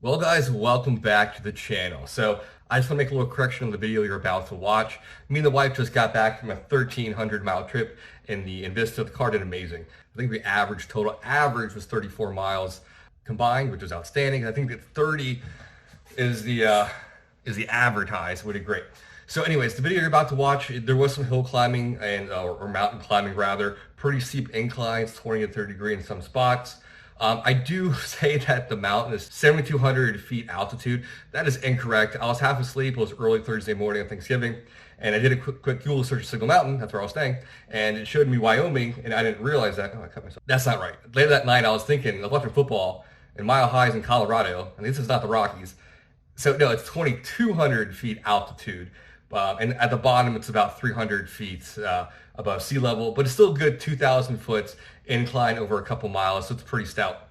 Well, guys, welcome back to the channel. So I just want to make a little correction on the video you're about to watch. Me and the wife just got back from a 1,300-mile trip in the Envista. The car did amazing. I think the total average was 34 miles combined, which is outstanding. I think that 30 is the advertised, which is great. So anyways, the video you're about to watch, there was some hill climbing and or mountain climbing rather, pretty steep inclines, 20 to 30 degree in some spots. I do say that the mountain is 7,200 feet altitude. That is incorrect. I was half asleep. It was early Thursday morning on Thanksgiving, and I did a quick Google search of Signal Mountain. That's where I was staying, and it showed me Wyoming, and I didn't realize that. Oh, I cut myself. That's not right. Later that night, I was thinking, I was watching football in Mile Highs in Colorado, and this is not the Rockies. So no, it's 2,200 feet altitude. And at the bottom, it's about 300 feet above sea level, but it's still a good 2,000 foot incline over a couple miles, so it's pretty stout.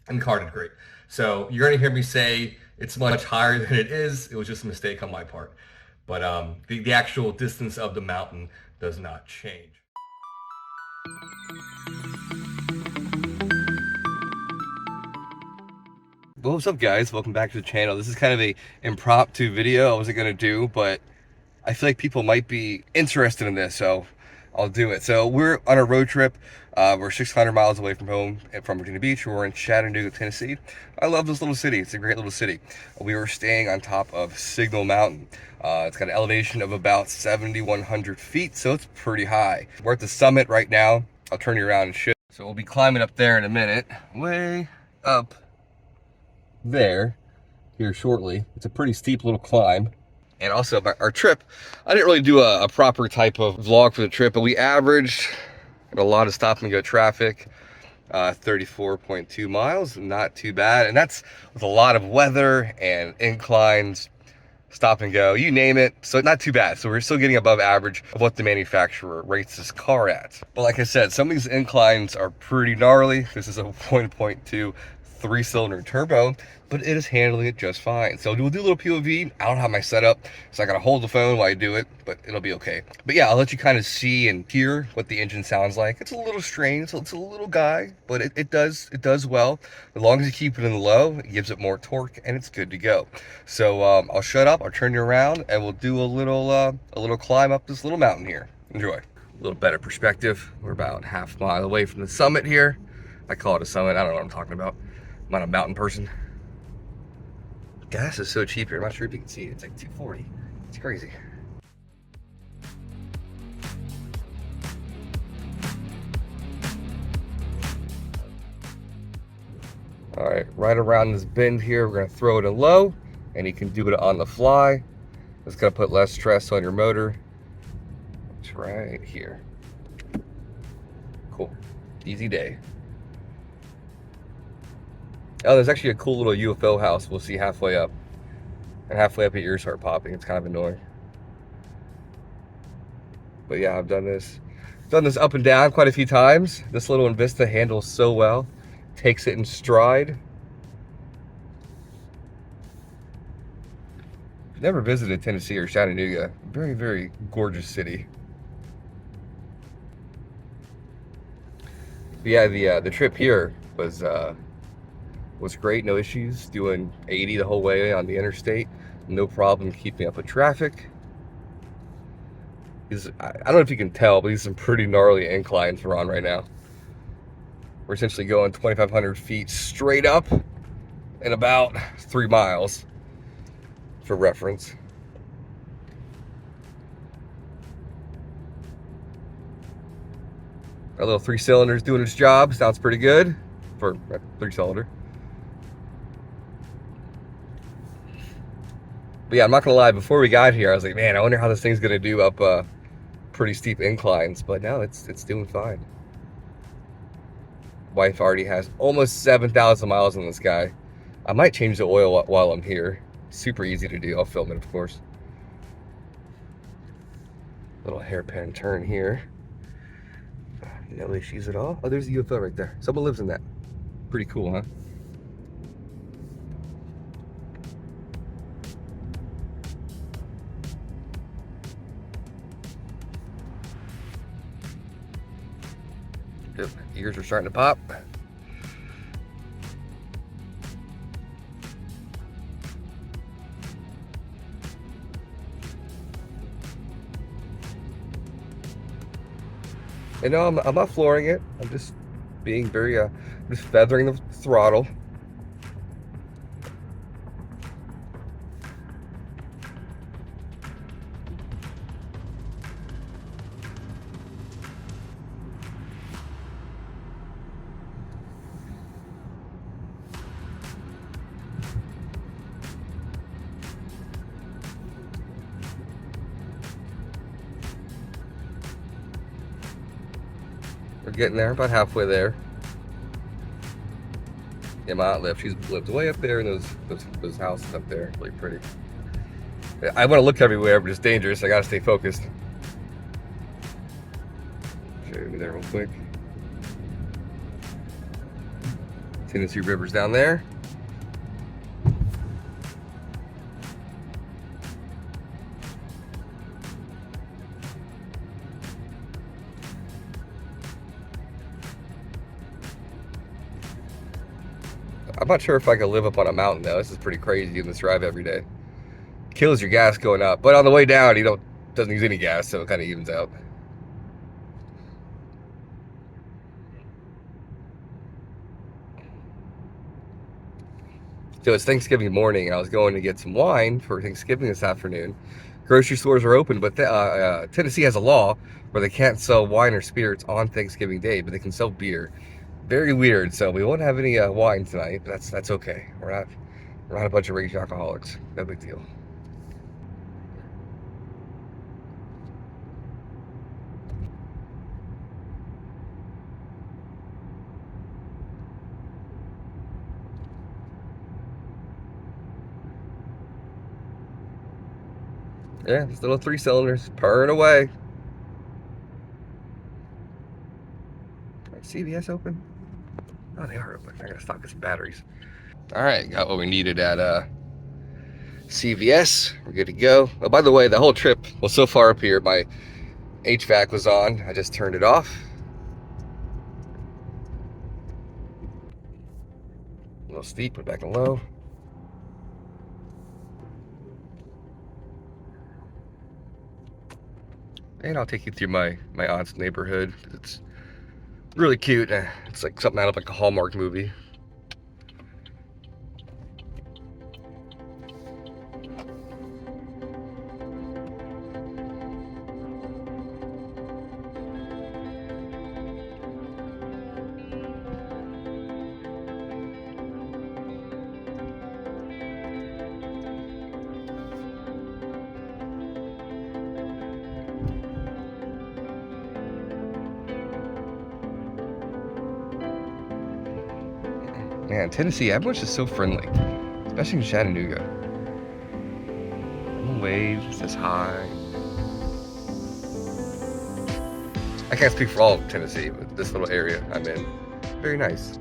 And the car did great. So you're going to hear me say it's much higher than it is. It was just a mistake on my part. But the actual distance of the mountain does not change. Well, what's up, guys? Welcome back to the channel. This is kind of a impromptu video I wasn't going to do, but I feel like people might be interested in this, so I'll do it. So we're on a road trip. We're 600 miles away from home from Virginia Beach. We're in Chattanooga, Tennessee. I love this little city. It's a great little city. We were staying on top of Signal Mountain. It's got an elevation of about 7,100 feet, so it's pretty high. We're at the summit right now. I'll turn you around and show. So we'll be climbing up there in a minute. Way up there here shortly. It's a pretty steep little climb. And also our trip, I didn't really do a proper type of vlog for the trip, but we averaged a lot of stop and go traffic, 34.2 miles, not too bad. And that's with a lot of weather and inclines, stop and go, you name it. So not too bad. So we're still getting above average of what the manufacturer rates this car at. But like I said, some of these inclines are pretty gnarly. This is a 1.2 3-cylinder turbo, but it is handling it just fine. So we'll do a little POV. I don't have my setup, so I gotta hold the phone while I do it, but it'll be okay. But yeah, I'll let you kind of see and hear what the engine sounds like. It's a little strange, so it's a little guy, but it does well. As long as you keep it in the low, it gives it more torque, and it's good to go. So I'll shut up, I'll turn you around, and we'll do a little climb up this little mountain here. Enjoy. A little better perspective. We're about half a mile away from the summit here. I call it a summit. I don't know what I'm talking about. I'm not a mountain person. Gas is so cheap here. I'm not sure if you can see it. It's like $2.40. It's crazy. All right, right around this bend here, we're gonna throw it in low, and you can do it on the fly. It's gonna put less stress on your motor. It's right here. Cool, easy day. Oh, there's actually a cool little UFO house we'll see halfway up. And halfway up, your ears start popping. It's kind of annoying. But yeah, I've done this up and down quite a few times. This little Envista handles so well. Takes it in stride. Never visited Tennessee or Chattanooga. Very, very gorgeous city. But yeah, the trip here was great, no issues. Doing 80 the whole way on the interstate, no problem keeping up with traffic. I don't know if you can tell, but these are some pretty gnarly inclines we're on right now. We're essentially going 2,500 feet straight up in about 3 miles, for reference. Our little 3-cylinder's doing its job. Sounds pretty good for a 3-cylinder. But yeah, I'm not gonna lie, before we got here, I was like, man, I wonder how this thing's gonna do up pretty steep inclines, but now it's doing fine. Wife already has almost 7,000 miles on this guy. I might change the oil while I'm here. Super easy to do. I'll film it, of course. Little hairpin turn here. No issues at all. Oh, there's the UFO right there. Someone lives in that. Pretty cool, huh? Yep, ears are starting to pop. And no, I'm not flooring it. I'm just being very, just feathering the throttle. We're getting there, about halfway there. Yeah, my aunt lives. She's lived way up there in those houses up there. Really pretty. I want to look everywhere, but it's dangerous. I gotta stay focused. Show you there real quick. Tennessee River's down there. I'm not sure if I could live up on a mountain though. This is pretty crazy in this drive every day. Kills your gas going up, but on the way down, you doesn't use any gas, so it kind of evens out. So it's Thanksgiving morning, and I was going to get some wine for Thanksgiving this afternoon. Grocery stores are open, but Tennessee has a law where they can't sell wine or spirits on Thanksgiving Day, but they can sell beer. Very weird. So we won't have any wine tonight, but that's okay. We're not a bunch of raging alcoholics. No big deal. Yeah, this little 3-cylinders purring away. CVS open? Oh, they are open. I gotta stock some batteries. All right, got what we needed at CVS. We're good to go. Oh, by the way, the whole trip was so far up here. My HVAC was on. I just turned it off. A little steep, put it back in low. And I'll take you through my aunt's neighborhood. It's really cute. It's like something out of like a Hallmark movie. Man, Tennessee, everyone's just so friendly, especially in Chattanooga. No waves, says hi. I can't speak for all of Tennessee, but this little area I'm in, very nice.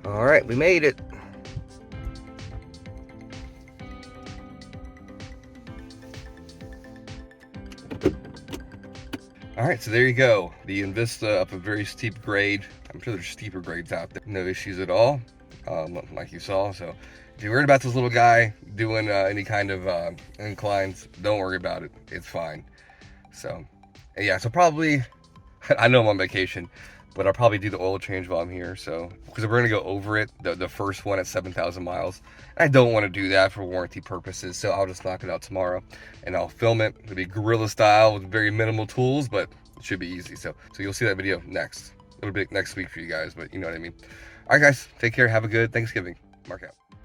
All right, we made it. All right, so there you go. The Envista up a very steep grade. I'm sure there's steeper grades out there. No issues at all, like you saw. So if you're worried about this little guy doing any kind of inclines, don't worry about it. It's fine. So yeah, so probably, I know I'm on vacation, but I'll probably do the oil change while I'm here. So, because we're gonna go over it, the first one at 7,000 miles. I don't want to do that for warranty purposes, so I'll just knock it out tomorrow, and I'll film it. It'll be guerrilla style with very minimal tools, but it should be easy. So you'll see that video next. It'll be next week for you guys, but you know what I mean. All right, guys, take care. Have a good Thanksgiving. Mark out.